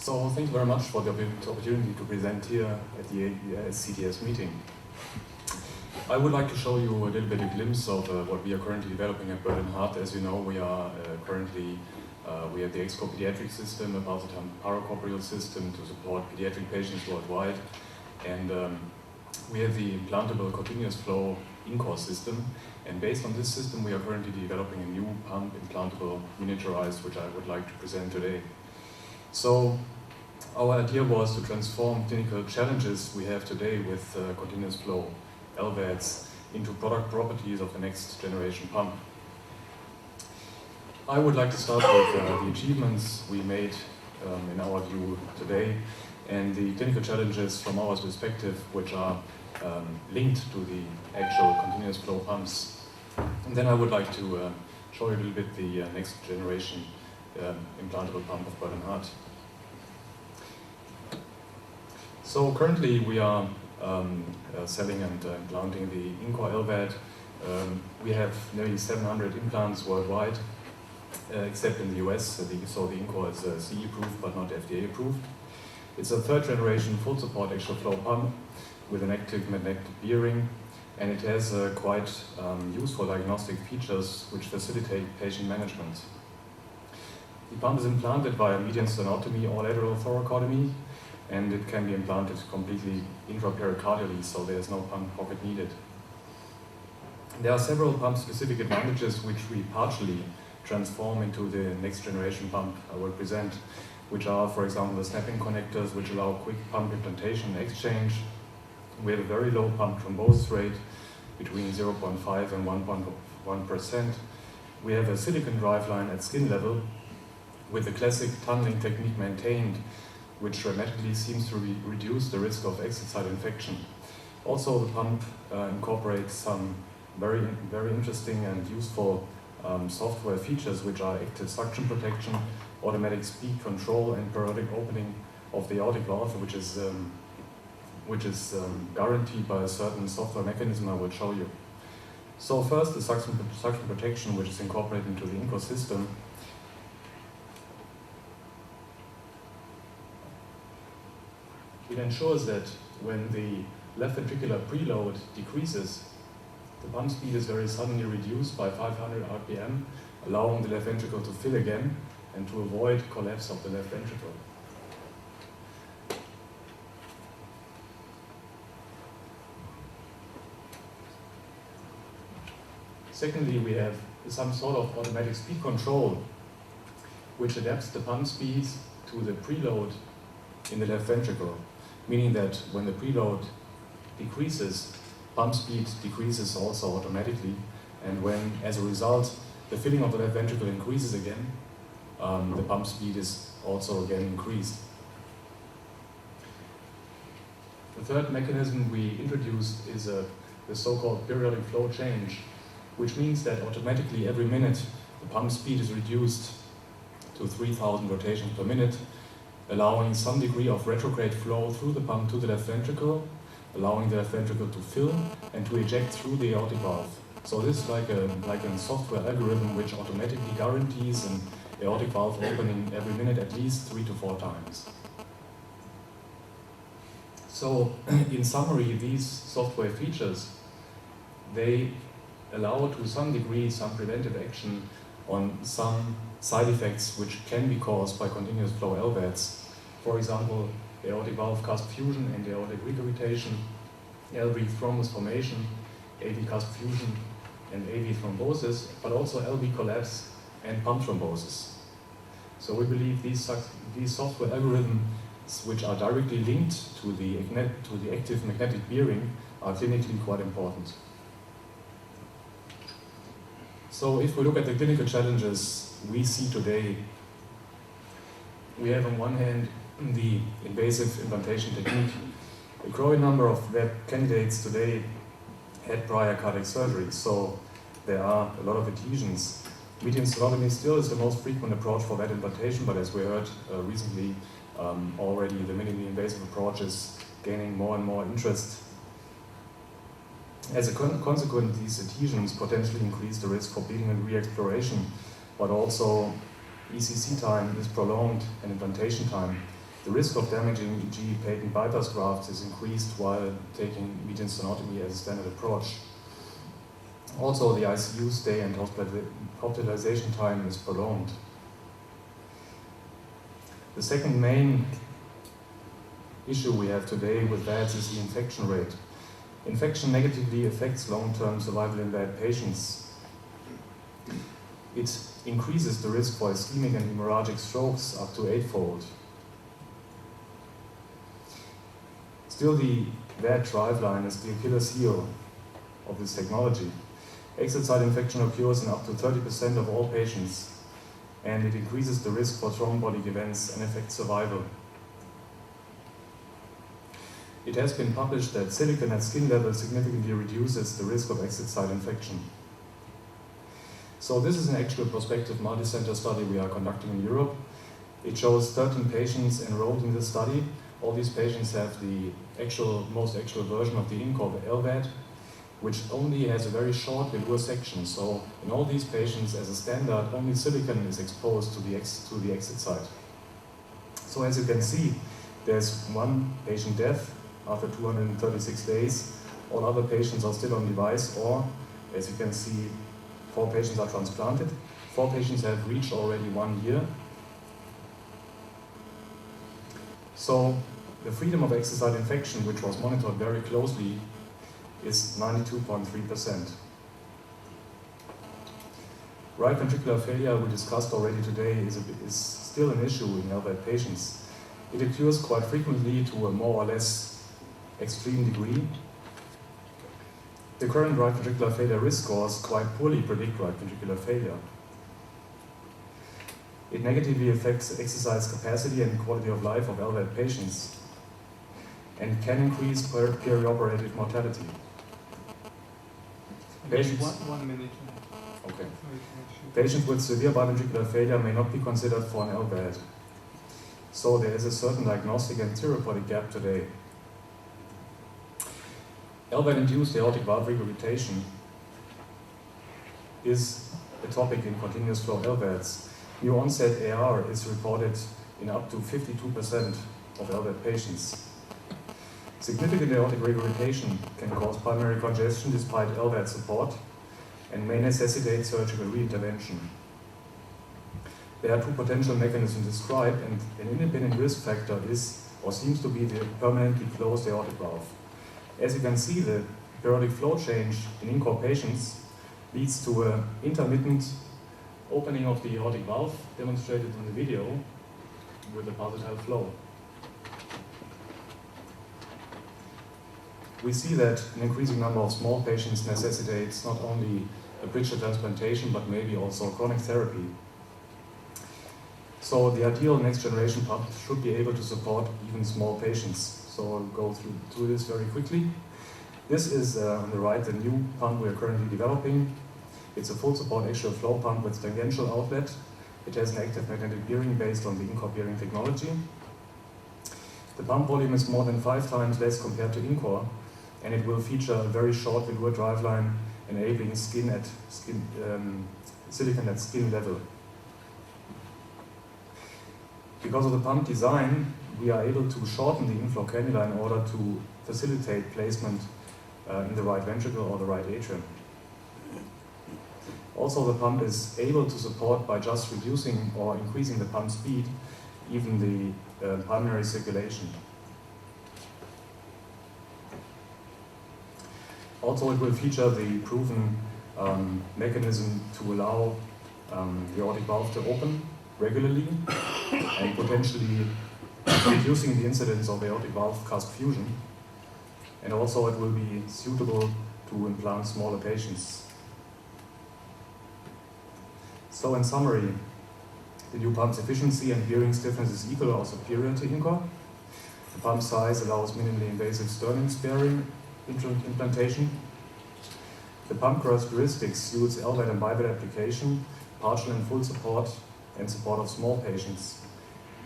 So thank you very much for the opportunity to present here at the CTS meeting. I would like to show you a little bit a glimpse of what we are currently developing at Berlin Heart. As you know, we are currently we have the EXCO pediatric system, a pulsatile paracorporeal system to support pediatric patients worldwide, and we have the implantable continuous flow in-core system. And based on this system, we are currently developing a new pump, implantable, miniaturized, which I would like to present today. So our idea was to transform clinical challenges we have today with continuous flow LVADs into product properties of the next generation pump. I would like to start with the achievements we made in our view today and the clinical challenges from our perspective, which are linked to the actual continuous flow pumps. And then I would like to show you a little bit the next generation implantable pump of Berlin Heart. So currently we are selling and implanting the in-core LVAD. We have nearly 700 implants worldwide, except in the US. So the in-core is CE approved but not FDA approved. It's a third generation full support axial flow pump with an active magnetic bearing, and it has quite useful diagnostic features which facilitate patient management. The pump is implanted via median sternotomy or lateral thoracotomy, and it can be implanted completely intrapericardially, so there's no pump pocket needed. There are several pump-specific advantages which we partially transform into the next generation pump I will present, which are, for example, the snapping connectors, which allow quick pump implantation and exchange. We have a very low pump thrombosis rate, between 0.5 and 1.1%. We have a silicon driveline at skin level, with the classic tunneling technique maintained, which dramatically seems to reduce the risk of exit site infection. Also, the pump incorporates some very interesting and useful software features, which are active suction protection, automatic speed control, and periodic opening of the aortic valve, which is guaranteed by a certain software mechanism I will show you. So first, the suction protection, which is incorporated into the in-core system. It ensures that when the left ventricular preload decreases, the pump speed is very suddenly reduced by 500 RPM, allowing the left ventricle to fill again and to avoid collapse of the left ventricle. Secondly, we have some sort of automatic speed control, which adapts the pump speeds to the preload in the left ventricle, meaning that when the preload decreases, pump speed decreases also automatically, and when, as a result, the filling of the left ventricle increases again, the pump speed is also again increased. The third mechanism we introduced is the so-called periodic flow change, which means that automatically every minute the pump speed is reduced to 3,000 rotations per minute, allowing some degree of retrograde flow through the pump to the left ventricle, allowing the left ventricle to fill and to eject through the aortic valve. So this is like a software algorithm which automatically guarantees an aortic valve opening every minute at least 3 to 4 times. So in summary, these software features, they allow to some degree some preventive action on some side effects which can be caused by continuous flow LVADs. For example, aortic valve cusp fusion and aortic regurgitation, LV thrombus formation, AV cusp fusion and AV thrombosis, but also LV collapse and pump thrombosis. So we believe these software algorithms, which are directly linked to the active magnetic bearing, are clinically quite important. So if we look at the clinical challenges we see today, we have on one hand the invasive implantation technique. A growing number of VAD candidates today had prior cardiac surgery, so there are a lot of adhesions. Median sternotomy still is the most frequent approach for VAD implantation, but as we heard recently, already the minimally invasive approach is gaining more and more interest. As a consequence, these adhesions potentially increase the risk for bleeding and re-exploration, but also ECC time is prolonged and implantation time The risk of damaging, e.g. patent bypass grafts, is increased while taking median stenotomy as a standard approach. Also, the ICU stay and hospitalization time is prolonged. The second main issue we have today with VADs is the infection rate. Infection negatively affects long-term survival in VAD patients. It increases the risk for ischemic and hemorrhagic strokes up to 8-fold. Still, the VAD driveline is the Achilles heel of this technology. Exit site infection occurs in up to 30% of all patients, and it increases the risk for thrombotic events and affects survival. It has been published that silicone at skin level significantly reduces the risk of exit site infection. So this is an actual prospective multi-center study we are conducting in Europe. It shows 13 patients enrolled in this study. All these patients have the most actual version of the INCOR LVAD, which only has a very short velour section. So in all these patients, as a standard, only silicone is exposed to the exit site. So as you can see, there's one patient death after 236 days. All other patients are still on device, or as you can see, 4 patients are transplanted. 4 patients have reached already 1 year. So the freedom of exit site infection, which was monitored very closely, is 92.3%. Right ventricular failure, we discussed already today, is still an issue in LVAD patients. It occurs quite frequently to a more or less extreme degree. The current right ventricular failure risk scores quite poorly predict right ventricular failure. It negatively affects exercise capacity and quality of life of LVAD patients, and can increase perioperative mortality. Patients, one minute. okay. Patients with severe biventricular failure may not be considered for an LVAD. So there is a certain diagnostic and therapeutic gap today. LVAD-induced aortic valve regurgitation is a topic in continuous flow LVADs. New onset AR is reported in up to 52% of LVAD patients. Significant aortic regurgitation can cause pulmonary congestion despite LVAD support and may necessitate surgical reintervention. There are 2 potential mechanisms described, and an independent risk factor is or seems to be the permanently closed aortic valve. As you can see, the periodic flow change in INCOR patients leads to an intermittent opening of the aortic valve, demonstrated in the video with a pulsatile flow. We see that an increasing number of small patients necessitates not only a bridge transplantation, but maybe also chronic therapy. So the ideal next generation pump should be able to support even small patients. So I'll go through this very quickly. This is on the right, the new pump we are currently developing. It's a full support axial flow pump with tangential outlet. It has an active magnetic bearing based on the INCOR bearing technology. The pump volume is more than 5 times less compared to INCOR, and it will feature a very short velour driveline enabling silicone at skin level. Because of the pump design, we are able to shorten the inflow cannula in order to facilitate placement in the right ventricle or the right atrium. Also, the pump is able to support, by just reducing or increasing the pump speed, even the pulmonary circulation. Also, it will feature the proven mechanism to allow the aortic valve to open regularly and potentially reducing the incidence of aortic valve cusp fusion. And also it will be suitable to implant smaller patients. So in summary, the new pump's efficiency and bearing stiffness is equal or superior to INCOR. The pump size allows minimally invasive sternum sparing implantation. The pump characteristics suits LVAD and BiVAD application, partial and full support, and support of small patients.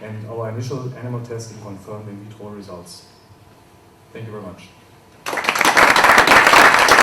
And our initial animal testing confirmed in vitro results. Thank you very much.